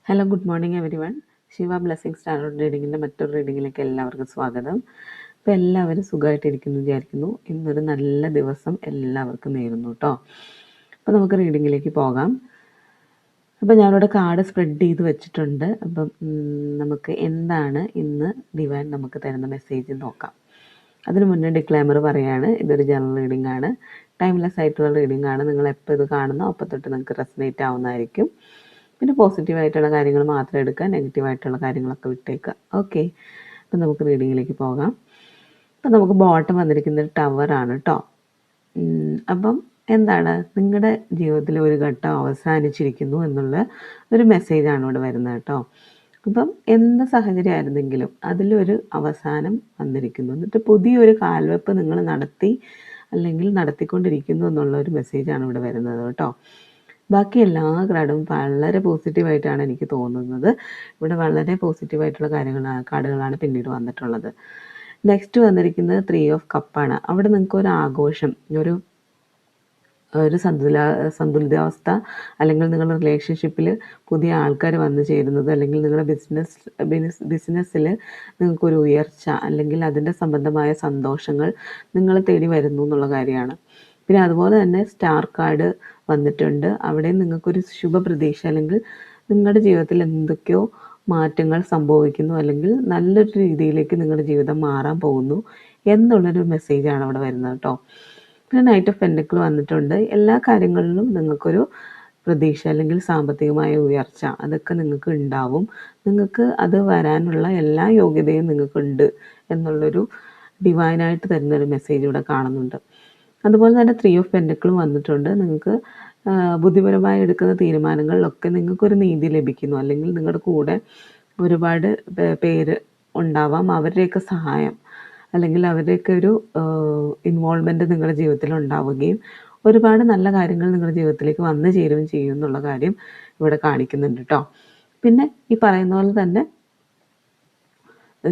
Hello good morning every Shiva blessings tarot റീഡിങ്ങിൻ്റെ മറ്റൊരു റീഡിങ്ങിലേക്ക് എല്ലാവർക്കും സ്വാഗതം. അപ്പോൾ എല്ലാവരും സുഖമായിട്ടിരിക്കുന്നു വിചാരിക്കുന്നു. ഇന്നൊരു നല്ല ദിവസം എല്ലാവർക്കും നേരുന്നു കേട്ടോ. അപ്പോൾ നമുക്ക് റീഡിങ്ങിലേക്ക് പോകാം. അപ്പോൾ ഞാനിവിടെ കാർഡ് സ്പ്രെഡ് ചെയ്ത് വെച്ചിട്ടുണ്ട്. അപ്പം നമുക്ക് എന്താണ് ഇന്ന് ഡിവൈൻ നമുക്ക് തരുന്ന മെസ്സേജ് നോക്കാം. അതിന് മുന്നേ ഡിക്ലൈമർ പറയുകയാണ്, ഇതൊരു ജനറൽ റീഡിംഗ് ആണ്, ടൈംലെസ് ആയിട്ടുള്ള റീഡിംഗ് ആണ്. നിങ്ങൾ എപ്പോൾ ഇത് കാണുന്നോ അപ്പോൾ തൊട്ട് നിങ്ങൾക്ക് റെസനേറ്റ് ആവുന്നതായിരിക്കും. പിന്നെ പോസിറ്റീവായിട്ടുള്ള കാര്യങ്ങൾ മാത്രം എടുക്കുക, നെഗറ്റീവായിട്ടുള്ള കാര്യങ്ങളൊക്കെ വിട്ടേക്കുക. ഓക്കെ, അപ്പം നമുക്ക് റീഡിങ്ങിലേക്ക് പോകാം. അപ്പം നമുക്ക് ബോട്ടം വന്നിരിക്കുന്നത് ടവറാണ് കേട്ടോ. അപ്പം എന്താണ്, നിങ്ങളുടെ ജീവിതത്തിൽ ഒരു ഘട്ടം അവസാനിച്ചിരിക്കുന്നു എന്നുള്ള ഒരു മെസ്സേജാണ് ഇവിടെ വരുന്നത് കേട്ടോ. അപ്പം എന്ത് സാഹചര്യമായിരുന്നെങ്കിലും അതിലൊരു അവസാനം വന്നിരിക്കുന്നു, എന്നിട്ട് പുതിയൊരു കാൽവെപ്പ് നിങ്ങൾ നടത്തി അല്ലെങ്കിൽ നടത്തിക്കൊണ്ടിരിക്കുന്നു എന്നുള്ള ഒരു മെസ്സേജാണ് ഇവിടെ വരുന്നത് കേട്ടോ. ബാക്കി എല്ലാ കാർഡും വളരെ പോസിറ്റീവായിട്ടാണ് എനിക്ക് തോന്നുന്നത്. ഇവിടെ വളരെ പോസിറ്റീവായിട്ടുള്ള കാർഡുകളാണ് പിന്നീട് വന്നിട്ടുള്ളത്. നെക്സ്റ്റ് വന്നിരിക്കുന്നത് 3 ഓഫ് കപ്പാണ്. അവിടെ നിങ്ങൾക്ക് ഒരു ആഘോഷം, ഒരു സന്തുലിതാവസ്ഥ, അല്ലെങ്കിൽ നിങ്ങളുടെ റിലേഷൻഷിപ്പിൽ പുതിയ ആൾക്കാർ വന്നു ചേരുന്നത്, അല്ലെങ്കിൽ നിങ്ങളുടെ ബിസിനസ്സിൽ നിങ്ങൾക്കൊരു ഉയർച്ച, അല്ലെങ്കിൽ അതിൻ്റെ സംബന്ധമായ സന്തോഷങ്ങൾ നിങ്ങളെ തേടി വരുന്നു എന്നുള്ള കാര്യമാണ്. പിന്നെ അതുപോലെ തന്നെ സ്റ്റാർ കാർഡ് വന്നിട്ടുണ്ട്. അവിടെ നിങ്ങൾക്കൊരു ശുഭപ്രതീക്ഷ, അല്ലെങ്കിൽ നിങ്ങളുടെ ജീവിതത്തിൽ എന്തൊക്കെയോ മാറ്റങ്ങൾ സംഭവിക്കുന്നു, അല്ലെങ്കിൽ നല്ലൊരു രീതിയിലേക്ക് നിങ്ങളുടെ ജീവിതം മാറാൻ പോകുന്നു എന്നുള്ളൊരു മെസ്സേജാണ് അവിടെ വരുന്നത് കേട്ടോ. പിന്നെ നൈറ്റ് ഓഫ് പെൻഡക്കിൾ വന്നിട്ടുണ്ട്. എല്ലാ കാര്യങ്ങളിലും നിങ്ങൾക്കൊരു പ്രതീക്ഷ, അല്ലെങ്കിൽ സാമ്പത്തികമായ ഉയർച്ച, അതൊക്കെ നിങ്ങൾക്ക് ഉണ്ടാവും. നിങ്ങൾക്ക് അത് വരാനുള്ള എല്ലാ യോഗ്യതയും നിങ്ങൾക്കുണ്ട് എന്നുള്ളൊരു ഡിവൈനായിട്ട് തരുന്നൊരു മെസ്സേജ് ഇവിടെ കാണുന്നുണ്ട്. അതുപോലെ തന്നെ 3 ഓഫ് പെൻഡക്കിളും വന്നിട്ടുണ്ട്. നിങ്ങൾക്ക് ബുദ്ധിപരമായി എടുക്കുന്ന തീരുമാനങ്ങളിലൊക്കെ നിങ്ങൾക്കൊരു നീതി ലഭിക്കുന്നു, അല്ലെങ്കിൽ നിങ്ങളുടെ കൂടെ ഒരുപാട് പേര് ഉണ്ടാവാം. അവരുടെയൊക്കെ സഹായം, അല്ലെങ്കിൽ അവരുടെയൊക്കെ ഒരു ഇൻവോൾവ്മെൻറ്റ് നിങ്ങളുടെ ജീവിതത്തിൽ ഉണ്ടാവുകയും ഒരുപാട് നല്ല കാര്യങ്ങൾ നിങ്ങളുടെ ജീവിതത്തിലേക്ക് വന്നു ചേരുകയും ചെയ്യും എന്നുള്ള കാര്യം ഇവിടെ കാണിക്കുന്നുണ്ട് കേട്ടോ. പിന്നെ ഈ പറയുന്ന പോലെ തന്നെ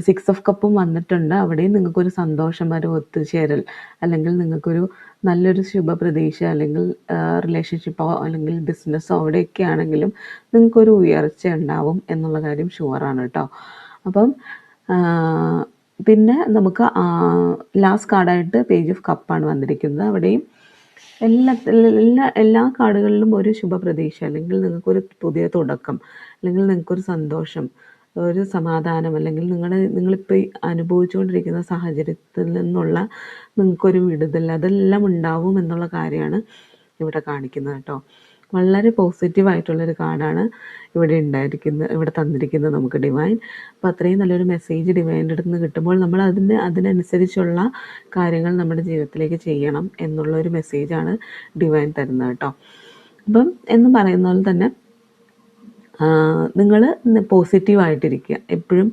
6 ഓഫ് കപ്പും വന്നിട്ടുണ്ട്. അവിടെയും നിങ്ങൾക്കൊരു സന്തോഷം, ഒരു ഒത്തുചേരൽ, അല്ലെങ്കിൽ നിങ്ങൾക്കൊരു നല്ലൊരു ശുഭപ്രതീക്ഷ, അല്ലെങ്കിൽ റിലേഷൻഷിപ്പോ അല്ലെങ്കിൽ ബിസിനസ്സോ അവിടെയൊക്കെ ആണെങ്കിലും നിങ്ങൾക്കൊരു ഉയർച്ച ഉണ്ടാവും എന്നുള്ള കാര്യം ഷുവറാണ് കേട്ടോ. അപ്പം പിന്നെ നമുക്ക് ലാസ്റ്റ് കാർഡായിട്ട് പേജ് ഓഫ് കപ്പാണ് വന്നിരിക്കുന്നത്. അവിടെയും എല്ലാ കാർഡുകളിലും ഒരു ശുഭപ്രതീക്ഷ, അല്ലെങ്കിൽ നിങ്ങൾക്കൊരു പുതിയ തുടക്കം, അല്ലെങ്കിൽ നിങ്ങൾക്കൊരു സന്തോഷം, ഒരു സമാധാനം, അല്ലെങ്കിൽ നിങ്ങളിപ്പോൾ അനുഭവിച്ചുകൊണ്ടിരിക്കുന്ന സാഹചര്യത്തിൽ നിന്നുള്ള നിങ്ങൾക്കൊരു വിടുതൽ, അതെല്ലാം ഉണ്ടാവും എന്നുള്ള കാര്യമാണ് ഇവിടെ കാണിക്കുന്നത് കേട്ടോ. വളരെ പോസിറ്റീവായിട്ടുള്ളൊരു കാർഡാണ് ഇവിടെ തന്നിരിക്കുന്നത് നമുക്ക് ഡിവൈൻ. അപ്പോൾ അത്രയും നല്ലൊരു മെസ്സേജ് ഡിവൈൻ്റെ അടുത്ത് നിന്ന് കിട്ടുമ്പോൾ നമ്മൾ അതിനനുസരിച്ചുള്ള കാര്യങ്ങൾ നമ്മുടെ ജീവിതത്തിലേക്ക് ചെയ്യണം എന്നുള്ളൊരു മെസ്സേജാണ് ഡിവൈൻ തരുന്നത് കേട്ടോ. അപ്പം എന്ന് പറയുന്ന പോലെ തന്നെ നിങ്ങൾ പോസിറ്റീവായിട്ടിരിക്കുക. എപ്പോഴും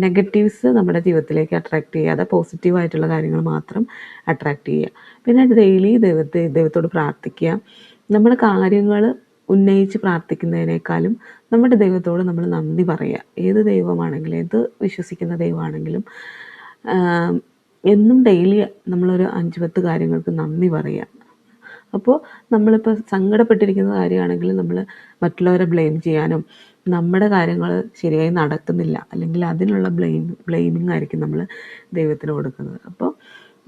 നെഗറ്റീവ്സ് നമ്മുടെ ജീവിതത്തിലേക്ക് അട്രാക്റ്റ് ചെയ്യാതെ പോസിറ്റീവായിട്ടുള്ള കാര്യങ്ങൾ മാത്രം അട്രാക്റ്റ് ചെയ്യുക. പിന്നെ ഡെയിലി ദൈവത്തോട് പ്രാർത്ഥിക്കുക. നമ്മുടെ കാര്യങ്ങൾ ഉന്നയിച്ച് പ്രാർത്ഥിക്കുന്നതിനേക്കാളും നമ്മുടെ ദൈവത്തോട് നമ്മൾ നന്ദി പറയുക. ഏത് ദൈവമാണെങ്കിലും, ഏത് വിശ്വസിക്കുന്ന ദൈവമാണെങ്കിലും എന്നും ഡെയിലി നമ്മളൊരു 5-10 കാര്യങ്ങൾക്ക് നന്ദി പറയുക. അപ്പോൾ നമ്മളിപ്പോൾ സങ്കടപ്പെട്ടിരിക്കുന്ന കാര്യമാണെങ്കിൽ നമ്മൾ മറ്റുള്ളവരെ ബ്ലെയിം ചെയ്യാനും, നമ്മുടെ കാര്യങ്ങൾ ശരിയായി നടക്കുന്നില്ല അല്ലെങ്കിൽ അതിനുള്ള ബ്ലെയിമിങ് ആയിരിക്കും നമ്മൾ ദൈവത്തിന് കൊടുക്കുന്നത്. അപ്പോൾ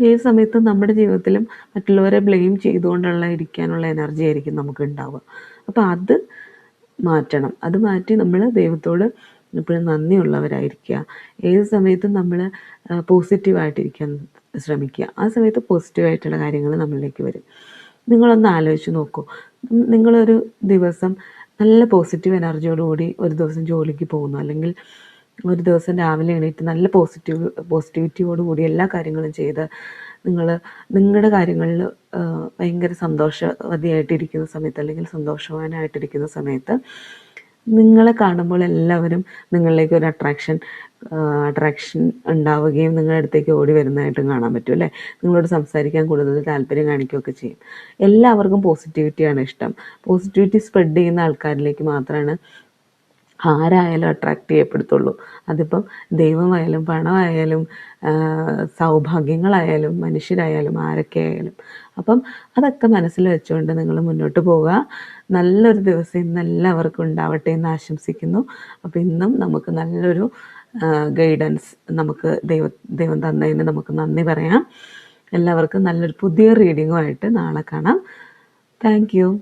ഏത് സമയത്തും നമ്മുടെ ജീവിതത്തിലും മറ്റുള്ളവരെ ബ്ലെയിം ചെയ്തുകൊണ്ടുള്ള ഇരിക്കാനുള്ള എനർജി ആയിരിക്കും നമുക്ക് ഉണ്ടാവുക. അപ്പോൾ അത് മാറ്റണം. അത് മാറ്റി നമ്മൾ ദൈവത്തോട് എപ്പോഴും നന്ദിയുള്ളവരായിരിക്കുക. ഏത് സമയത്തും നമ്മൾ പോസിറ്റീവായിട്ടിരിക്കാൻ ശ്രമിക്കുക. ആ സമയത്ത് പോസിറ്റീവായിട്ടുള്ള കാര്യങ്ങൾ നമ്മളിലേക്ക് വരും. നിങ്ങളൊന്ന് ആലോചിച്ച് നോക്കൂ. നിങ്ങളൊരു ദിവസം നല്ല പോസിറ്റീവ് എനർജിയോടുകൂടി ഒരു ദിവസം ജോലിക്ക് പോകുന്നു, അല്ലെങ്കിൽ ഒരു ദിവസം രാവിലെ എണീറ്റ് നല്ല പോസിറ്റിവിറ്റിയോടുകൂടി എല്ലാ കാര്യങ്ങളും ചെയ്ത് നിങ്ങളുടെ കാര്യങ്ങളിൽ ഭയങ്കര സന്തോഷവതിയായിട്ടിരിക്കുന്ന സമയത്ത്, അല്ലെങ്കിൽ സന്തോഷവാനായിട്ടിരിക്കുന്ന സമയത്ത് നിങ്ങളെ കാണുമ്പോൾ എല്ലാവരും നിങ്ങളിലേക്ക് ഒരു അട്രാക്ഷൻ ഉണ്ടാവുകയും നിങ്ങളുടെ അടുത്തേക്ക് ഓടി വരുന്നതായിട്ടും കാണാൻ പറ്റും അല്ലേ. നിങ്ങളോട് സംസാരിക്കാൻ കൂടുതൽ താല്പര്യം കാണിക്കുകയൊക്കെ ചെയ്യും. എല്ലാവർക്കും പോസിറ്റിവിറ്റിയാണ് ഇഷ്ടം. പോസിറ്റിവിറ്റി സ്പ്രെഡ് ചെയ്യുന്ന ആൾക്കാരിലേക്ക് മാത്രമാണ് ആരായാലും അട്രാക്റ്റ് ചെയ്യപ്പെടുത്തുള്ളൂ. അതിപ്പം ദൈവമായാലും പണമായാലും സൗഭാഗ്യങ്ങളായാലും മനുഷ്യരായാലും ആരൊക്കെ ആയാലും. അപ്പം അതൊക്കെ മനസ്സിൽ വെച്ചുകൊണ്ട് നിങ്ങൾ മുന്നോട്ട് പോവുക. നല്ലൊരു ദിവസം ഇന്ന് എല്ലാവർക്കും ഉണ്ടാവട്ടെ എന്ന് ആശംസിക്കുന്നു. അപ്പോൾ ഇന്നും നമുക്ക് നല്ലൊരു ഗൈഡൻസ് നമുക്ക് ദൈവം തന്നതിന് നമുക്ക് നന്ദി പറയാം. എല്ലാവർക്കും നല്ലൊരു പുതിയ റീഡിങ്ങുമായിട്ട് നാളെ കാണാം. Thank you.